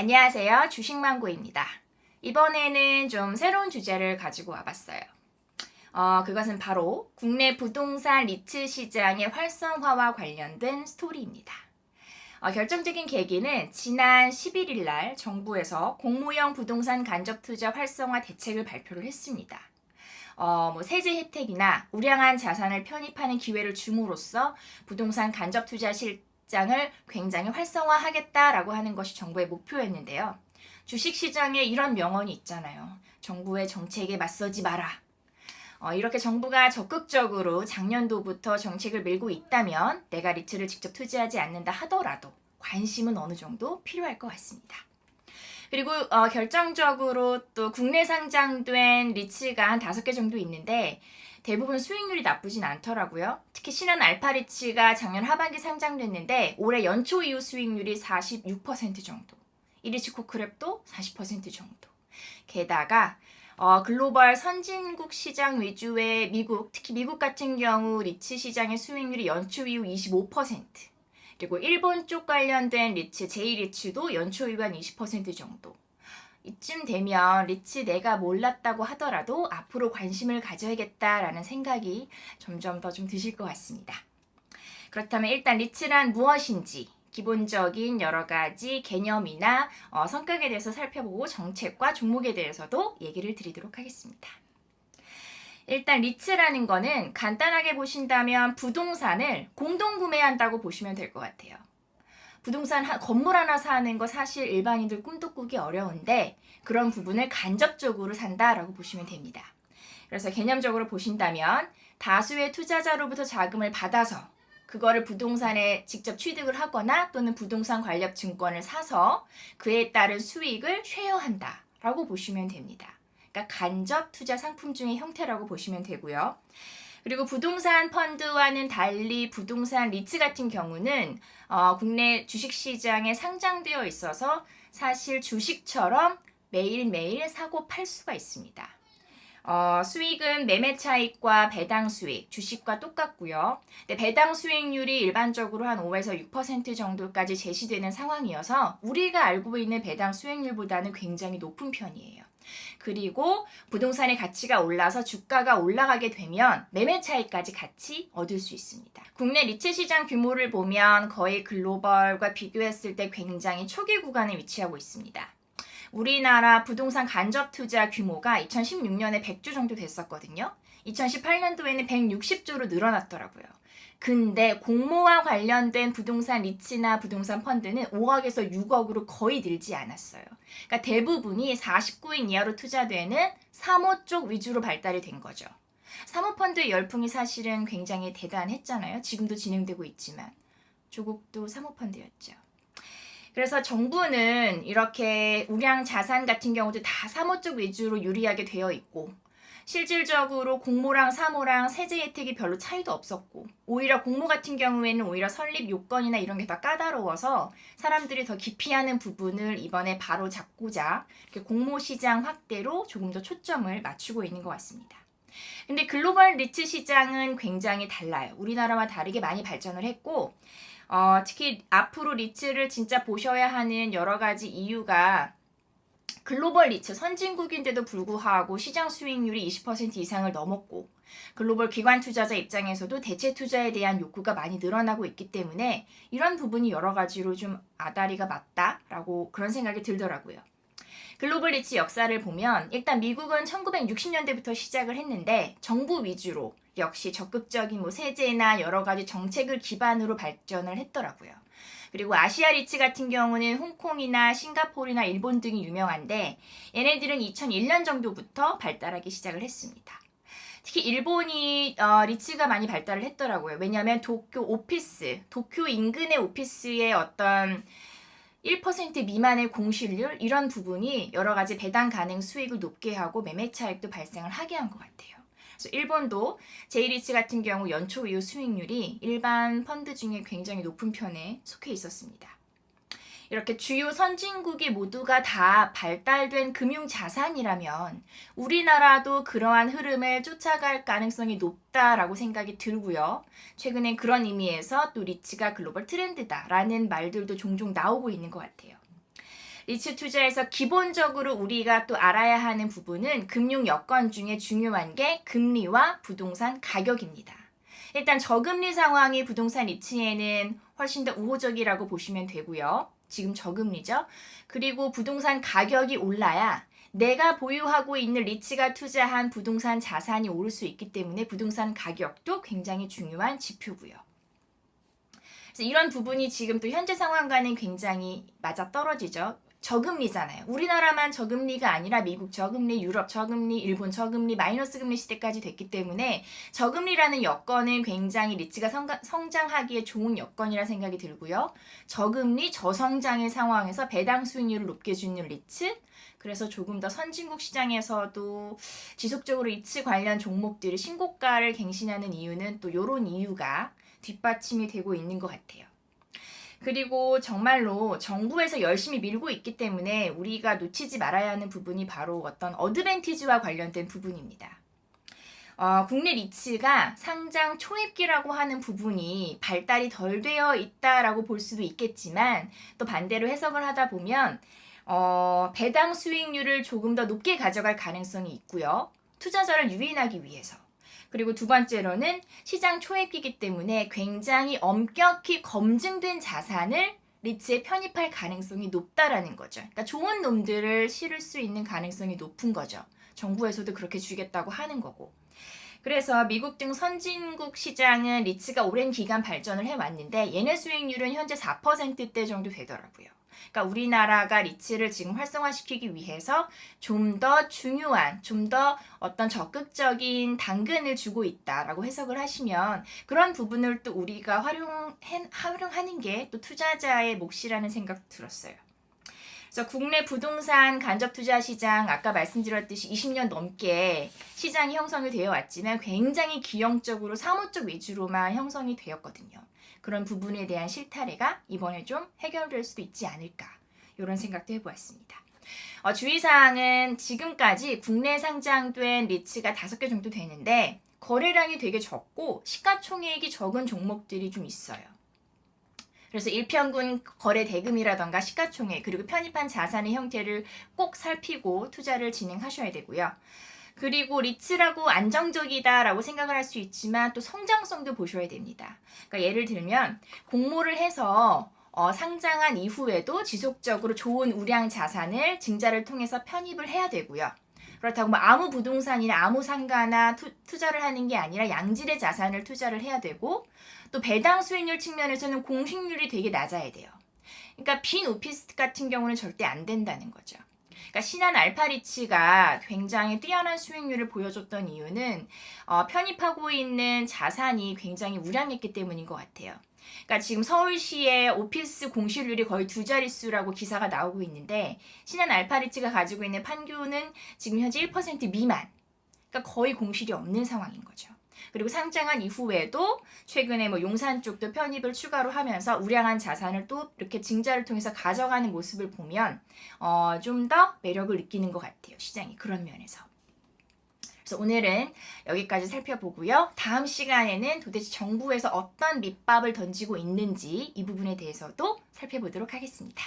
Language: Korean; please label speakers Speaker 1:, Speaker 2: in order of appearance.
Speaker 1: 안녕하세요. 주식망고입니다. 이번에는 좀 새로운 주제를 가지고 와봤어요. 그것은 바로 국내 부동산 리츠 시장의 활성화와 관련된 스토리입니다. 결정적인 계기는 지난 11일 날 정부에서 공모형 부동산 간접투자 활성화 대책을 발표를 했습니다. 세제 혜택이나 우량한 자산을 편입하는 기회를 줌으로써 부동산 간접투자 시장을 굉장히 활성화하겠다라고 하는 것이 정부의 목표였는데요. 주식시장에 이런 명언이 있잖아요. 정부의 정책에 맞서지 마라. 이렇게 정부가 적극적으로 작년도부터 정책을 밀고 있다면 내가 리츠를 직접 투자하지 않는다 하더라도 관심은 어느 정도 필요할 것 같습니다. 그리고 결정적으로 또 국내 상장된 리츠가 한 5개 정도 있는데 대부분 수익률이 나쁘진 않더라고요. 특히 신한 알파리츠가 작년 하반기 상장됐는데 올해 연초 이후 수익률이 46% 정도. 이리치코크랩도 40% 정도. 게다가 글로벌 선진국 시장 위주의 미국, 특히 미국 같은 경우 리츠 시장의 수익률이 연초 이후 25%. 그리고 일본 쪽 관련된 리츠, J리츠도 연초 이후 한 20% 정도. 이쯤 되면 리츠 내가 몰랐다고 하더라도 앞으로 관심을 가져야겠다라는 생각이 점점 더 좀 드실 것 같습니다. 그렇다면 일단 리츠란 무엇인지 기본적인 여러 가지 개념이나 성격에 대해서 살펴보고 정책과 종목에 대해서도 얘기를 드리도록 하겠습니다. 일단 리츠라는 거는 간단하게 보신다면 부동산을 공동 구매한다고 보시면 될 것 같아요. 부동산 건물 하나 사는 거 사실 일반인들 꿈도 꾸기 어려운데 그런 부분을 간접적으로 산다라고 보시면 됩니다. 그래서 개념적으로 보신다면 다수의 투자자로부터 자금을 받아서 그거를 부동산에 직접 취득을 하거나 또는 부동산 관련 증권을 사서 그에 따른 수익을 쉐어한다라고 보시면 됩니다. 그러니까 간접 투자 상품 중의 형태라고 보시면 되고요. 그리고 부동산 펀드와는 달리 부동산 리츠 같은 경우는 국내 주식시장에 상장되어 있어서 사실 주식처럼 매일매일 사고 팔 수가 있습니다. 수익은 매매 차익과 배당 수익, 주식과 똑같고요. 근데 배당 수익률이 일반적으로 한 5에서 6% 정도까지 제시되는 상황이어서 우리가 알고 있는 배당 수익률보다는 굉장히 높은 편이에요. 그리고 부동산의 가치가 올라서 주가가 올라가게 되면 매매 차익까지 같이 얻을 수 있습니다. 국내 리츠 시장 규모를 보면 거의 글로벌과 비교했을 때 굉장히 초기 구간에 위치하고 있습니다. 우리나라 부동산 간접 투자 규모가 2016년에 100조 정도 됐었거든요. 2018년도에는 160조로 늘어났더라고요. 근데 공모와 관련된 부동산 리츠나 부동산 펀드는 5억에서 6억으로 거의 늘지 않았어요. 그러니까 대부분이 49인 이하로 투자되는 사모 쪽 위주로 발달이 된 거죠. 사모펀드의 열풍이 사실은 굉장히 대단했잖아요. 지금도 진행되고 있지만 조국도 사모펀드였죠. 그래서 정부는 이렇게 우량 자산 같은 경우도 다 사모 쪽 위주로 유리하게 되어 있고 실질적으로 공모랑 사모랑 세제 혜택이 별로 차이도 없었고 오히려 공모 같은 경우에는 오히려 설립 요건이나 이런 게 더 까다로워서 사람들이 더 기피하는 부분을 이번에 바로 잡고자 이렇게 공모 시장 확대로 조금 더 초점을 맞추고 있는 것 같습니다. 근데 글로벌 리츠 시장은 굉장히 달라요. 우리나라와 다르게 많이 발전을 했고 특히 앞으로 리츠를 진짜 보셔야 하는 여러 가지 이유가 글로벌 리츠 선진국인데도 불구하고 시장 수익률이 20% 이상을 넘었고 글로벌 기관 투자자 입장에서도 대체 투자에 대한 욕구가 많이 늘어나고 있기 때문에 이런 부분이 여러 가지로 좀 아다리가 맞다라고 그런 생각이 들더라고요. 글로벌 리츠 역사를 보면 일단 미국은 1960년대부터 시작을 했는데 정부 위주로 역시 적극적인 세제나 여러 가지 정책을 기반으로 발전을 했더라고요. 그리고 아시아 리츠 같은 경우는 홍콩이나 싱가포르나 일본 등이 유명한데 얘네들은 2001년 정도부터 발달하기 시작을 했습니다. 특히 일본이 리츠가 많이 발달을 했더라고요. 왜냐하면 도쿄 인근의 오피스의 어떤 1% 미만의 공실률 이런 부분이 여러 가지 배당 가능 수익을 높게 하고 매매 차익도 발생을 하게 한 것 같아요. 그래서 일본도 J리츠 같은 경우 연초 이후 수익률이 일반 펀드 중에 굉장히 높은 편에 속해 있었습니다. 이렇게 주요 선진국이 모두가 다 발달된 금융 자산이라면 우리나라도 그러한 흐름을 쫓아갈 가능성이 높다라고 생각이 들고요. 최근엔 그런 의미에서 또 리츠가 글로벌 트렌드다라는 말들도 종종 나오고 있는 것 같아요. 리츠 투자에서 기본적으로 우리가 또 알아야 하는 부분은 금융 여건 중에 중요한 게 금리와 부동산 가격입니다. 일단 저금리 상황이 부동산 리츠에는 훨씬 더 우호적이라고 보시면 되고요. 지금 저금리죠. 그리고 부동산 가격이 올라야 내가 보유하고 있는 리츠가 투자한 부동산 자산이 오를 수 있기 때문에 부동산 가격도 굉장히 중요한 지표고요. 그래서 이런 부분이 지금 또 현재 상황과는 굉장히 맞아떨어지죠. 저금리잖아요. 우리나라만 저금리가 아니라 미국 저금리, 유럽 저금리, 일본 저금리, 마이너스 금리 시대까지 됐기 때문에 저금리라는 여건은 굉장히 리츠가 성장하기에 좋은 여건이라 생각이 들고요. 저금리, 저성장의 상황에서 배당 수익률을 높게 주는 리츠, 그래서 조금 더 선진국 시장에서도 지속적으로 리츠 관련 종목들이 신고가를 갱신하는 이유는 또 이런 이유가 뒷받침이 되고 있는 것 같아요. 그리고 정말로 정부에서 열심히 밀고 있기 때문에 우리가 놓치지 말아야 하는 부분이 바로 어떤 어드밴티지와 관련된 부분입니다. 국내 리츠가 상장 초입기라고 하는 부분이 발달이 덜 되어 있다라고 볼 수도 있겠지만 또 반대로 해석을 하다 보면 배당 수익률을 조금 더 높게 가져갈 가능성이 있고요. 투자자를 유인하기 위해서. 그리고 두 번째로는 시장 초입기이기 때문에 굉장히 엄격히 검증된 자산을 리츠에 편입할 가능성이 높다라는 거죠. 그러니까 좋은 놈들을 실을 수 있는 가능성이 높은 거죠. 정부에서도 그렇게 주겠다고 하는 거고. 그래서 미국 등 선진국 시장은 리츠가 오랜 기간 발전을 해왔는데 얘네 수익률은 현재 4%대 정도 되더라고요. 그러니까 우리나라가 리츠를 지금 활성화시키기 위해서 좀 더 중요한, 좀 더 어떤 적극적인 당근을 주고 있다라고 해석을 하시면 그런 부분을 또 우리가 활용하는 게 또 투자자의 몫이라는 생각 들었어요. 그래서 국내 부동산 간접 투자 시장 아까 말씀드렸듯이 20년 넘게 시장이 형성이 되어 왔지만 굉장히 기형적으로 사모적 위주로만 형성이 되었거든요. 그런 부분에 대한 실타래가 이번에 좀 해결될 수도 있지 않을까 이런 생각도 해보았습니다. 주의사항은 지금까지 국내 상장된 리츠가 5개 정도 되는데 거래량이 되게 적고 시가총액이 적은 종목들이 좀 있어요. 그래서 일평균 거래 대금이라던가 시가총액 그리고 편입한 자산의 형태를 꼭 살피고 투자를 진행하셔야 되고요. 그리고 리츠라고 안정적이다라고 생각을 할 수 있지만 또 성장성도 보셔야 됩니다. 그러니까 예를 들면 공모를 해서 상장한 이후에도 지속적으로 좋은 우량 자산을 증자를 통해서 편입을 해야 되고요. 그렇다고 뭐 아무 부동산이나 아무 상가나 투자를 하는 게 아니라 양질의 자산을 투자를 해야 되고 또 배당 수익률 측면에서는 공식률이 되게 낮아야 돼요. 그러니까 빈 오피스 같은 경우는 절대 안 된다는 거죠. 그러니까 신한 알파리츠가 굉장히 뛰어난 수익률을 보여줬던 이유는 편입하고 있는 자산이 굉장히 우량했기 때문인 것 같아요. 그러니까 지금 서울시의 오피스 공실률이 거의 2자릿수라고 기사가 나오고 있는데 신한 알파리츠가 가지고 있는 판교는 지금 현재 1% 미만. 그러니까 거의 공실이 없는 상황인 거죠. 그리고 상장한 이후에도 최근에 뭐 용산 쪽도 편입을 추가로 하면서 우량한 자산을 또 이렇게 증자를 통해서 가져가는 모습을 보면 좀 더 매력을 느끼는 것 같아요. 시장이 그런 면에서. 그래서 오늘은 여기까지 살펴보고요. 다음 시간에는 도대체 정부에서 어떤 밑밥을 던지고 있는지 이 부분에 대해서도 살펴보도록 하겠습니다.